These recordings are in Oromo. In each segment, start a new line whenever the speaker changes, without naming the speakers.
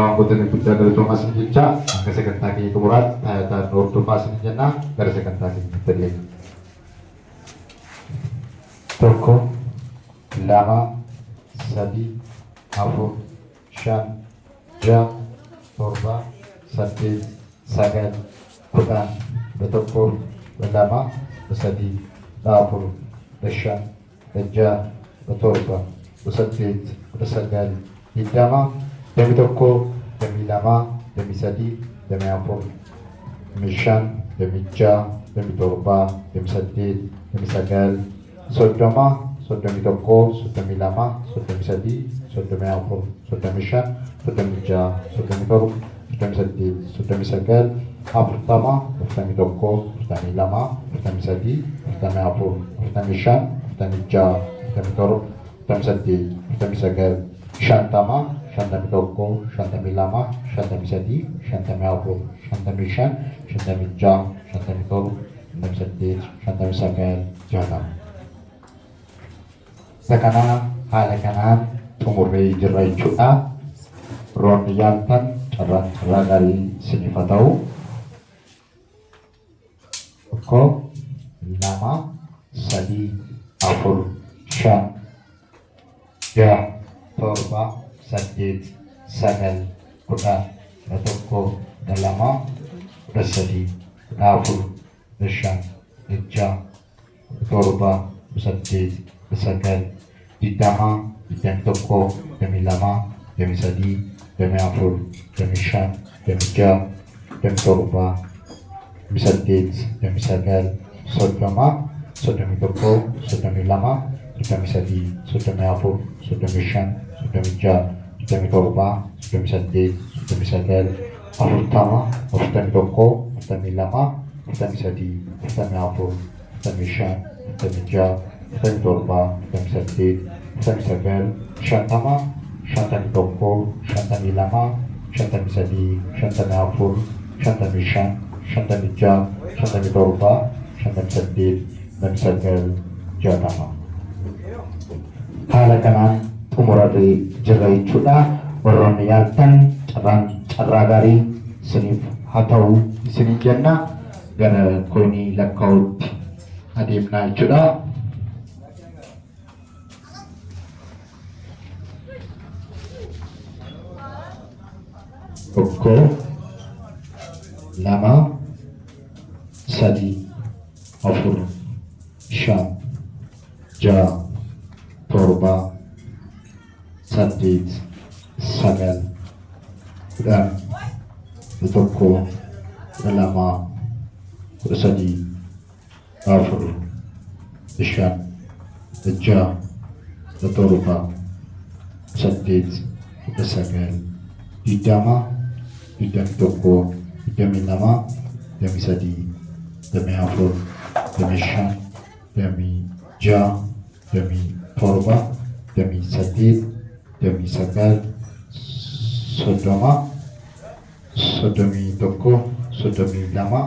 Orang boten guddaa galatooma isin jecha hanga sagantaa keenya xumuraatti taayataan hordofaa isin jenna gara sagantaa keenya darbeenya. Tokko, lama, sadii, afur, shan, ja'a, torba, saddeet, sagal, kudhan, kudha tokko, kudha lama, kudha sadii, kudha afur, kudha shan, kudha ja'a, kudha torba, kudha saddeet, kudha sagal, digdama, digdamii tokko, digdamii lama, digdamii sadii, digdamii afur, digdamii shan, digdamii ja'a, digdamii torba, digdamii saddeet, digdamii sagal, soddoma, soddomii tokko, soddomii lama, soddomii sadii, soddomii afur, soddomii shan, soddomii ja'a, soddomii torba, soddomii saddeet, soddomii sagal, afurtama, afurtamii tokko, afurtamii lama, afurtamii sadii, afurtamii afur, afurtamii shan, afurtamii ja'a, afurtamii torba, afurtamii saddeet, afurtamii sagal, shantama, shantamii tokko, shantamii lama, shantamii sadii, shantamii afur, shantamii shan, shantamii ja'a, shantamii torba, shantamii saddeet, shantamii sagal, jaatama. Sakana haala kanaan xumurree jirra jechuudha. Roonni yaaltan carraa gaarii isiniif haa ta'u. Tokko, lama, sadii, afur, shan, ja'a, torba, saddeet, sagal, kudhan, kudha tokko, kudha lama, kudha sadii, kudha afur, kudha shan, kudha ja'a, kudha torba, kudha saddeet, kudha sagal, digdama, digdamii tokko, digdamii lama, digdamii sadii, digdamii afur, digdamii shan, digdamii ja'a, digdamii torba, digdamii saddeet, digdamii sagal, soddoma, soddomii tokko, soddomii lama, soddomii sadii, soddomii afur, soddomii shan, soddomii ja'a, soddomii torba, soddomii saddeet, soddomii sagal, afurtama, afurtamii tokko, afurtamii lama, afurtamii sadii, afurtamii afur, afurtamii shan, afurtamii ja'a, afurtamii torba, afurtamii saddeet, afurtamii sagal, shantama, shantamii tokko, shantamii lama, shantamii sadii, shantamii afur, shantamii shan, shantamii ja'a, shantamii torba, shantamii saddeet, shantamii sagal, jaatama. Haala kanaan xumurree jirra jechuudha. Warroonni yaaltan carraa gaarii isiniif haa ta'u isiniin jenna. Gara koonii lakkaa'uutti adeemnaa jechuudha. Tokko, lama, sadii, afur, shan, ja'a, torba, saddeet, sagal, kudhan, kudha tokko, kudha lama, kudha sadii, afur, kudha shan, kudha ja'a, kudha torba, saddeet, kudha sagal, digdama, digdamii tokko, digdamii lama, digdamii sadii, digdamii afur, digdamii shan, digdamii ja'a, digdamii torba, digdamii saddeet, digdamii sagal, soddoma, soddomii tokko, soddomii lama,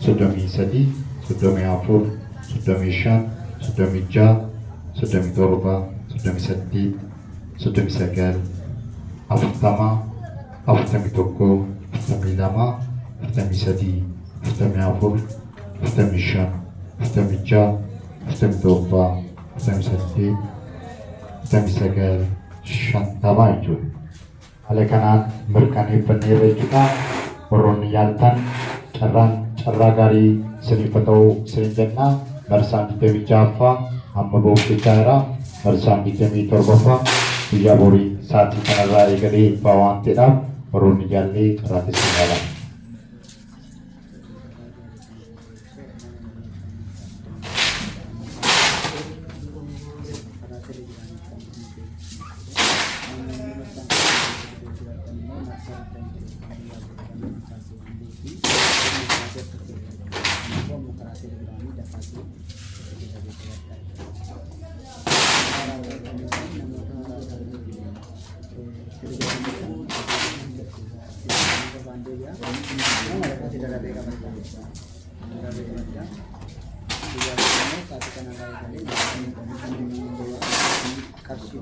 soddomii sadii, soddomii afur, soddomii shan, soddomii ja'a, soddomii torba, soddomii saddeet, soddomii sagal, afurtama, afurtamii tokko, afurtamii lama, afurtamii sadii, afurtamii afur, afurtamii shan, afurtamii ja'a, afurtamii torba, afurtamii saddeet, afurtamii sagal, shantama jechuudha. Haala kanaan mirkaneeffanneerra jechuudha. Warroonni yaaltan carraa gaarii isiniif haa ta'u isiniin jenna. Marsaan 26ffaa amma booftichaa jira. Marsaan 27ffaa guyyaa borii sa'aatii kanarraa eegalee eebbaa waan ta'eedhaaf warroonni jaallee carraa isin yaalan. Kasih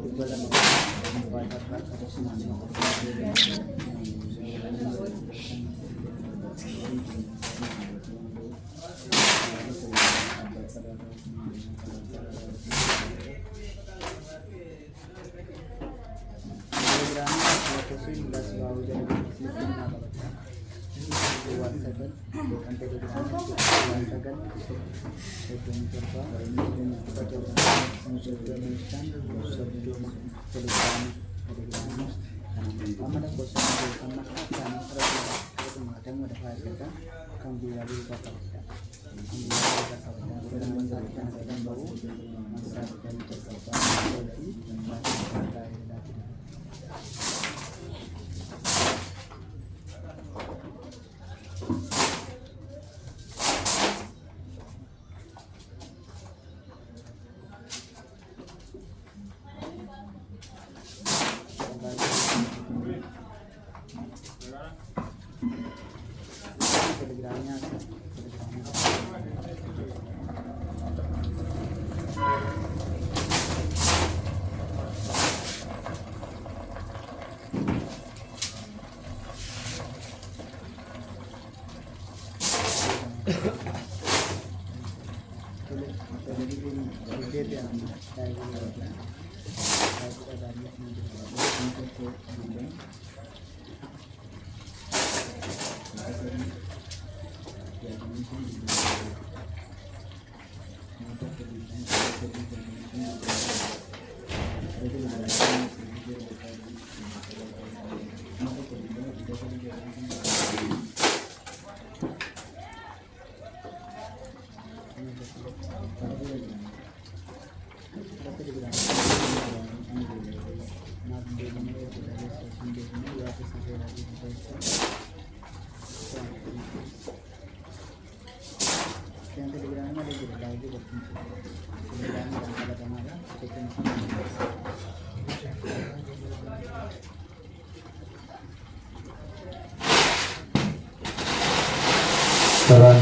Saran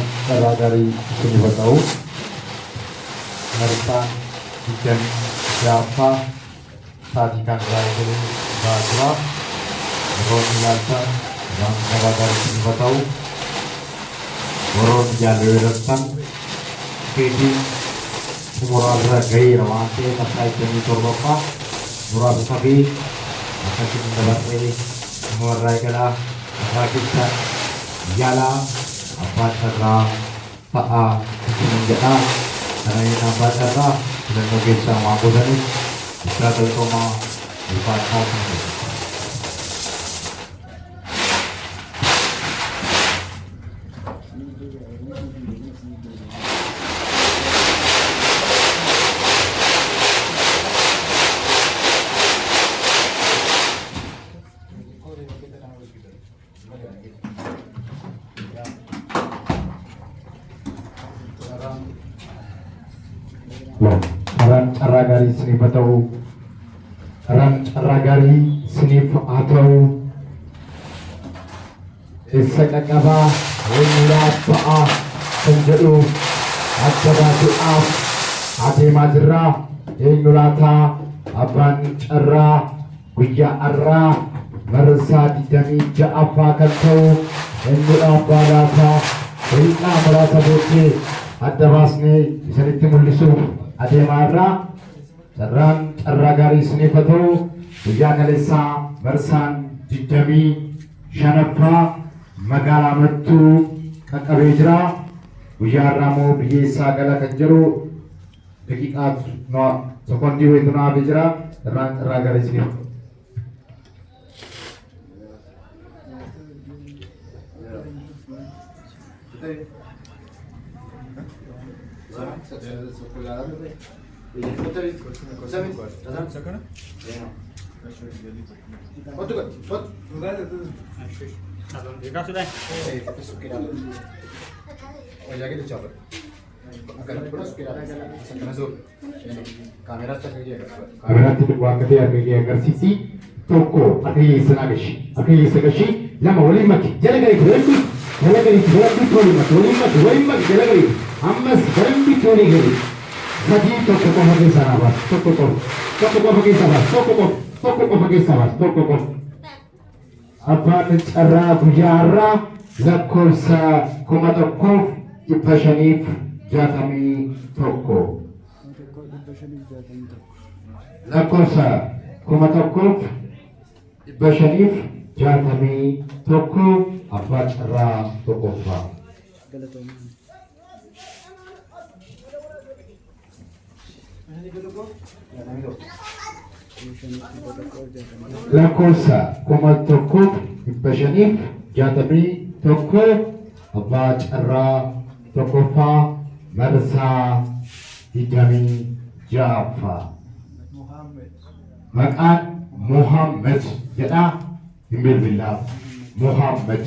dari sini tahu mereka bikin siapa sajikan raya ini bahwa Ron Lancar yang dari sini tahu Ron Jaluratan Pedi Murad Ragai Rawante Kasai Jami Torbapa Murad Sabi Kasih mendapat ini Murai Kala Rakitan Yala apa cara taa menjadi karena ini apa cara dan bisa mampu dan bisa terkoma dipakai. Ragari seni patau ragari seni atau isakakaba wala pa'a penjadu acaba tu'af ade majra inulata aban cerra guyya arra marsa didami ja'afa kantau inula balata rina merasa boce adabasne isanitti mul'isu ade marra Sarang ragari senifato Ujana lesa Bersan Jidami Shanapa Magala Matu Kakabejra Ujaramo Biesa Gala Kanjaro Dekikat No Sokondi Wetuna Bejra Sarang ragari senifato Kamera tidak waktu dia agar sisi toko akhirnya senagashi lama boleh mati jalan kali boleh mati ammas berhenti curi gini Sadi toko pakai sahabat toko pakai sahabat apa cara bujara lakosa komatokov ipashanif jatami toko lakosa komatokov ipashanif jaatamii tokko abbaa carraa tokkoffaa. Lakkoofsa 1161 abbaa carraa tokkoffaa marsaa 26ffaa. Maqaan Muhammad jedha bilbilaa Muhammad.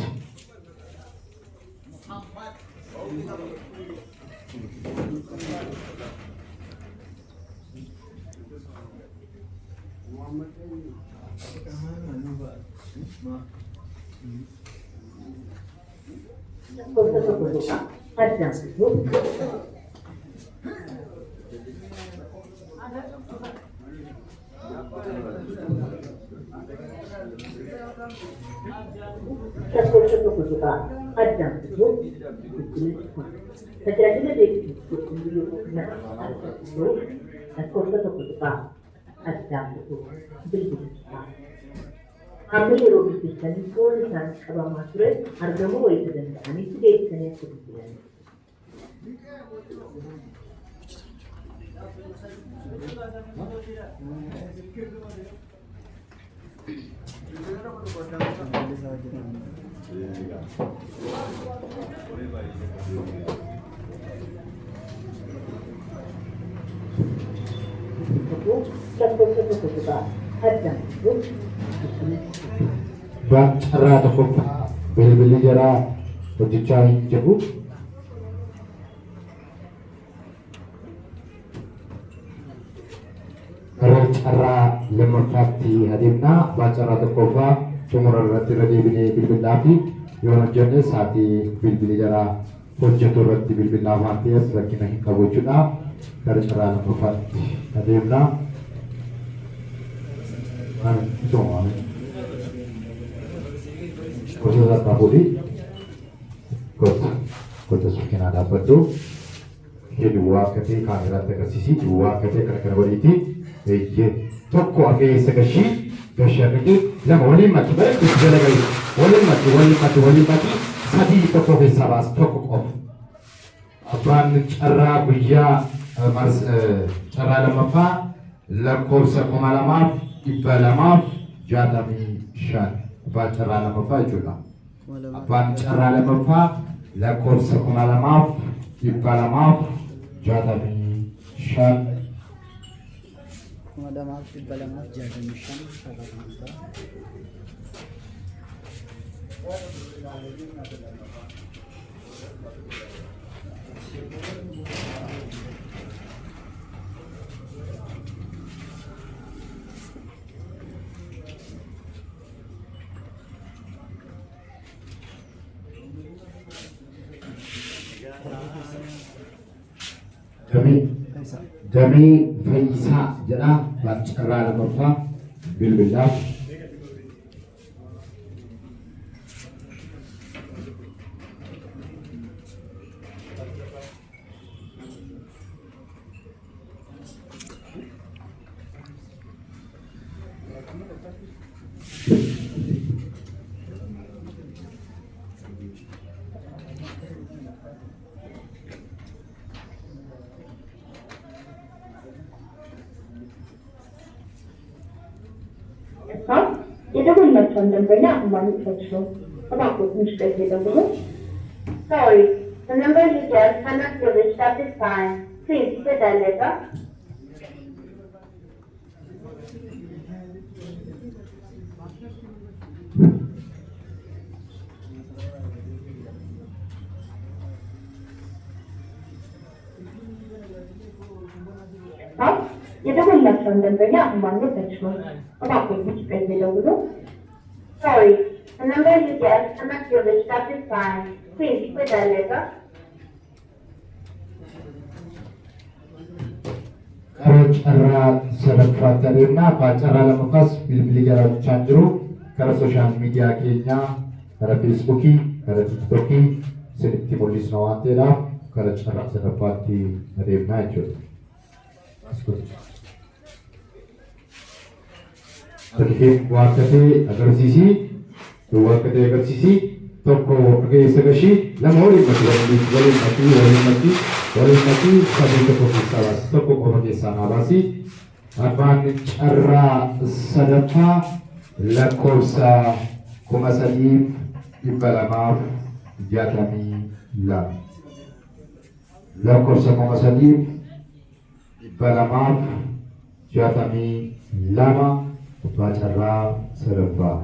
Ambil robis dan tulisan abang masuk harga mau itu dan kami tidak bisa kebetulan.
Bang cara tokkoffaa bilbilli jaraa hojjechaa hin jiru. Karaa carraa lammaffaatti adeemnaa abbaa carraa tokkoffaa xumura irratti irra deebinee bilbilaa fi yoo hojjenne sa'aatii bilbilli jaraa hojjetu irratti bilbilaa waan ta'eef rakkina hin qabu jechuudha. Karaa carraa lammaffaatti adeemnaa. Kota Sarpa Budi, kota Sukina dapat tu, dia dua kete kamera terkasih dua kete kerana beriti, toko akhir sekasi, kasih itu, lama wali mati baik tu jalan lagi, wali mati, sadi toko besar, toko off. Apaan cara buaya cara lama lakor sekomalamaf, ibalamaf, jadami shan. Abbaan carraa lamaffaa jechuudha. Abbaan carraa lamaffaa lakkoofsa
2,265.
Jamii Fayyisaa jedha abbaan carraa lamaffaa bilbilaaf.
የደወልናቸውን ደንበኛ ማግኘት ፈጽሞ እባክዎ ትንሽ ጊዜ ይጠብቁ። Sorry, the number you just cannot be reached at this time. Please dial later. የደወልናቸውን ደንበኛ ማግኘት ፈጽሞ እባክዎ ትንሽ ጊዜ ይጠብቁ። Sorry, the number you just cannot be reached at this time. Please dial later.
carraa sadaffaatariirna abbaa carraa lamaffaas bilbilii garaachaa jiru karaa sooshaal miidiyaa keenyaa karaa feesbuukii karaa tiiktookii isinitti mul'isna waan ta'eedhaaf karaa carraa sadaffaatti adeemnaa jechuudha. Waan ta'ee agarsiisii duwwaa akka ta'e agarsiisi. Tokko keessa gashii lama waliin mati sadii tokko keessaa baasi. Tokko qofa keessaa naa baasi. Abbaan carraa sadaffaa lakkoofsa 3,262. Lakkoofsa 3,262 abbaa carraa sadaffaa.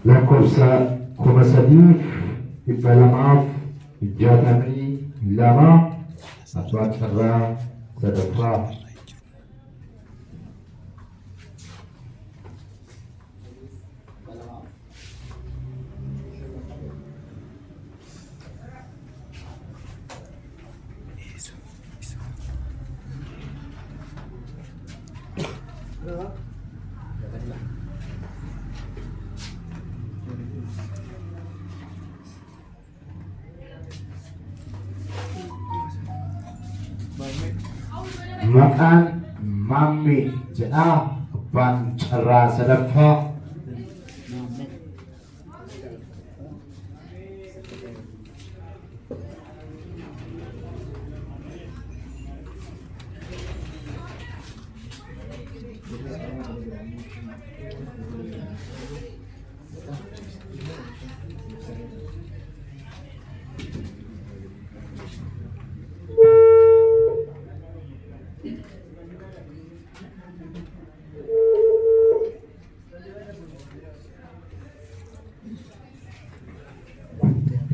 Lakkoofsa 3,262 abbaa carraa sadaffaa. Maqaan Maammi jedha abbaan carraa sadaffaa.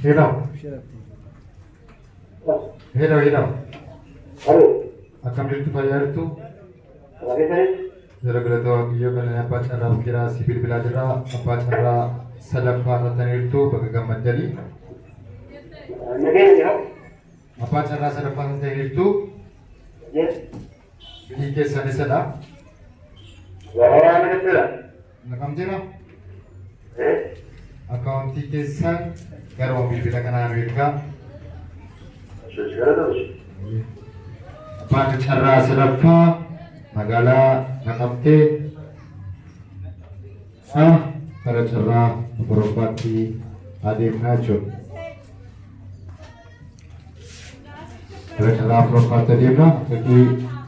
Hello.
Halo.
Akkam jirtu fayyaa jirtu? Jara galatoo biyya kana abbaa carraa bukeeraa si bilbilaa jira. Abbaa carraa sadaffaa taataniirtu bakka gammaddanii. Abbaa carraa sadaffaa taataniirtu. Biyyi keessan isadha. Naqamteera? Akkaawuntii keessan garuu bilbila kanaan beekaa. Abbaan carraa sadaffaa magaalaa Naqamtee gara carraa Afuraffaatti adeemnaa jechuudha. Gara carraa Afuraffaatti adeemna. Fakkii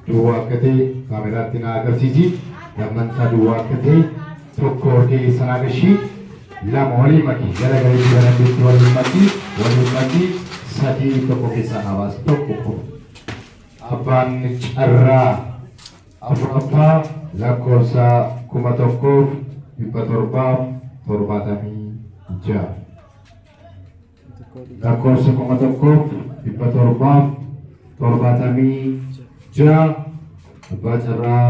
duwwaa akka ta'e kaameraatti na agarsiisi. Gammansaa duwwaa akka ta'e tokko keessan agashii lama waliin makii gara gariitti barandeetti waliin makii sadii tokko keessaa na baasi tokko. Abbaan carraa Afuraffaa lakkoofsa 1,776. Lakkoofsa 1,776 abbaa carraa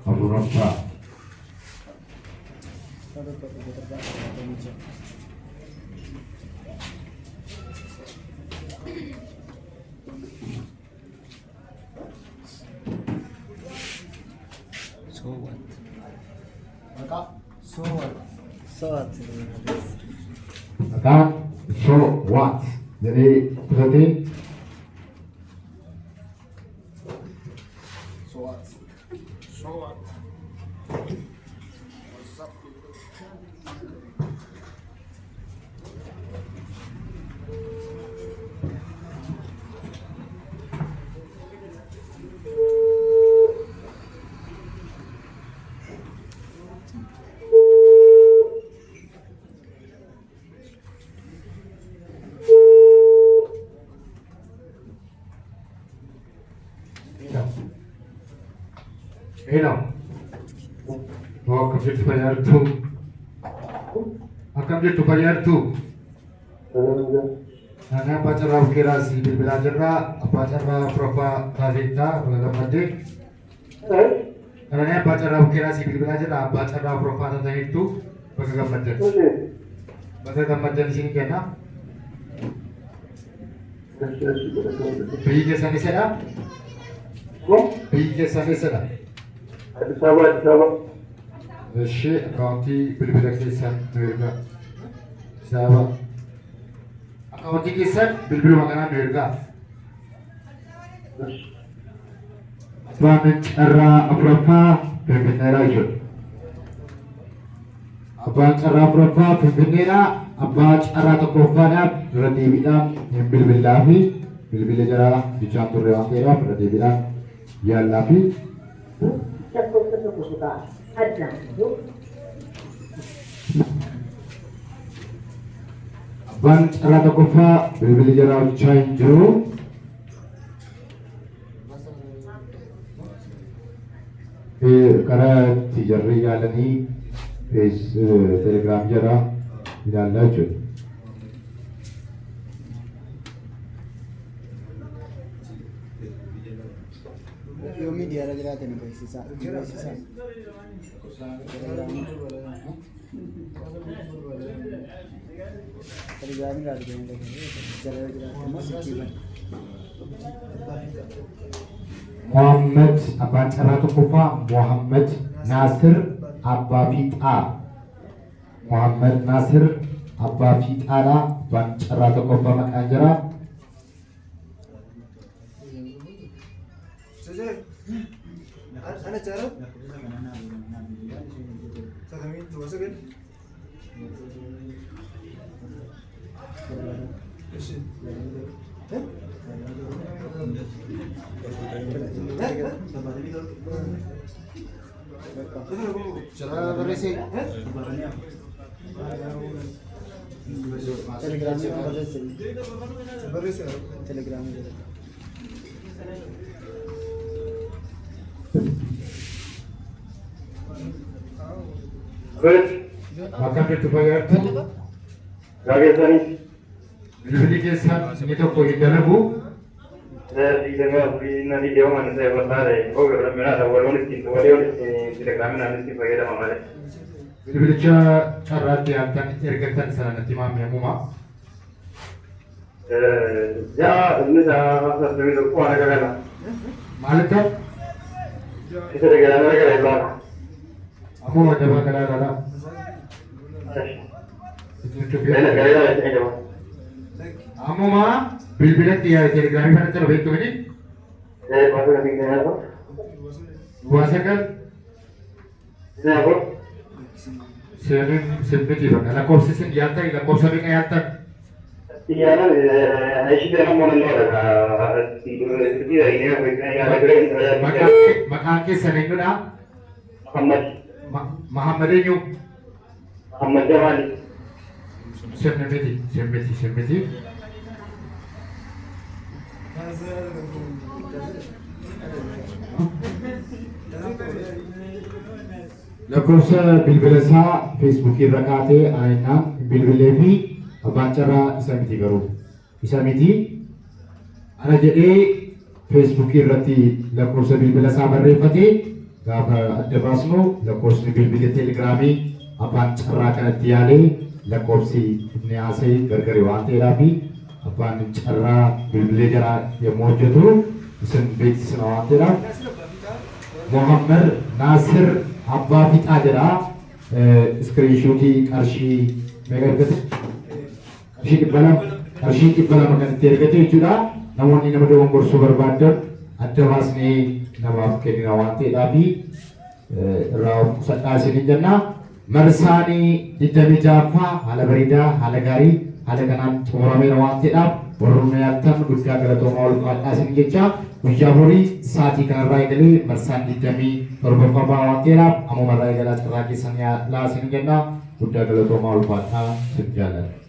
Afuraffaa. Maqaan so what jedhee kutatee akkam jirtu fayyartu. Ani abbaa carraa bukeeraa si bilbilaa jirra. Abbaa carraa Afuraffaa taateettaa bakka gammaddee. Ani abbaa carraa bukeeraa si bilbilaa jirra. Abbaa carraa Afuraffaa taataniittu bakka gammaddan. Bakka gammaddan isin kenna. Biyyi keessan isadha? Biyyi keessan isadha?
Addis Ababa.
እሺ አካውንቲ ብልብለ keessan nu ergaa. Addis Ababa. Aካውንቲ keessan bilbiluma kanaan nu ergaa. Abbaan carraa afuraffaa Finfinneedhaa jechuudha. Abbaan carraa afuraffaa Finfinneedhaa. Abbaa carraa tokkoffaadhaaf irra deebiidhaan hin bilbilaa fi bilbila jaraa bichaan turre waan ta'eedhaaf irra deebiidhaan yaallaa fi abbaan carraa tokkoffaa bilbili jaraa hojjechaa hin jiru. Karaa itti jarri yaalanii telegiraam jaraa ilaallaa jechuudha.
Yoo miidiyaarra jiraate nu beeksisaa. Telegiraamii irraa arginu jala jiraate immoo sitti
Muhammad abbaan carraa tokkoffaa Muhammad Nasir Abbaa Fiixaa. Muhammad Nasir Abbaa Fiixaadha. Abbaan carraa tokkoffaa maqaan jira.
Ana cara Sakamin tu masa kan? Cara berisi? Telegram berisi. Telegram.
Makan itu bayar tu.
Gagesani.
Bilbili keessan inni tokko hin dalagu.
Nanti dia mana saya bertanya, oh benar ada walon telegram nanti fayyadama malee.
Bilbilicha carraatti yaaddan ergattan sana natti maamee
Ya, ini saya satu itu kau ada kan?
maalidha?
Itu dengan apa kan itu?
Ammoo adaba garaagaradha. Ammuma bilbilatti telegiraamii kanatti nu beektu miti?
Masuk nanti dengan apa?
Bu'aa sagal
Ini apa?
simbiti bakka lakkoofsi sin yaattan lakkoofsa meeqa yaattan?
Iya, Aisyah dengan mana ada? Tidak ini apa?
Maqaan keessan eenyudha?
Muhammad
Mahammad eenyu?
Muhammad Jamali.
Simbiti. Lakkoofsa bilbila isaa feesbuukii irra kaatee aanaan bilbilee fi abbaan carraa isa miti garuu isa miti ana jedhee feesbuukii irratti lakkoofsa bilbila isaa barreeffatee gaafa adda baasnu lakkoofsi bilbila telegiraamii abbaan carraa kanatti yaalee lakkoofsi inni haasa'e gargari waan ta'eedhaa fi abbaan carraa bilbilee jaraa yommuu hojjetu isin beeksisna waan ta'eedhaaf Muhammad Nasir Abbaa Fiixaa jedha. Iskiriinshuutii qarshii meeqa ergate? Qarshii 200 kan itti ergate jechuudha. Namoonni nama dogoggoruu barbaadan adda baasnee namaaf kennina waan ta'eedhaaf irraa of qusadhaa isiniin jenna. Marsaanii 26ffaa haala bareedaa, haala gaarii, haala kanaan xumurameera waan ta'eedhaaf warroonni yaattan guddaa galatoomaa ol qaadhaa isiniin jecha guyyaa borii sa'aatii kanarraa eegalee marsaan 27ffaa waan ta'eedhaaf ammoo marraa eegalaa carraa keessan yaalaa isiniin jenna. Guddaa galatoomaa ol qaadhaa isiniin jaalladha.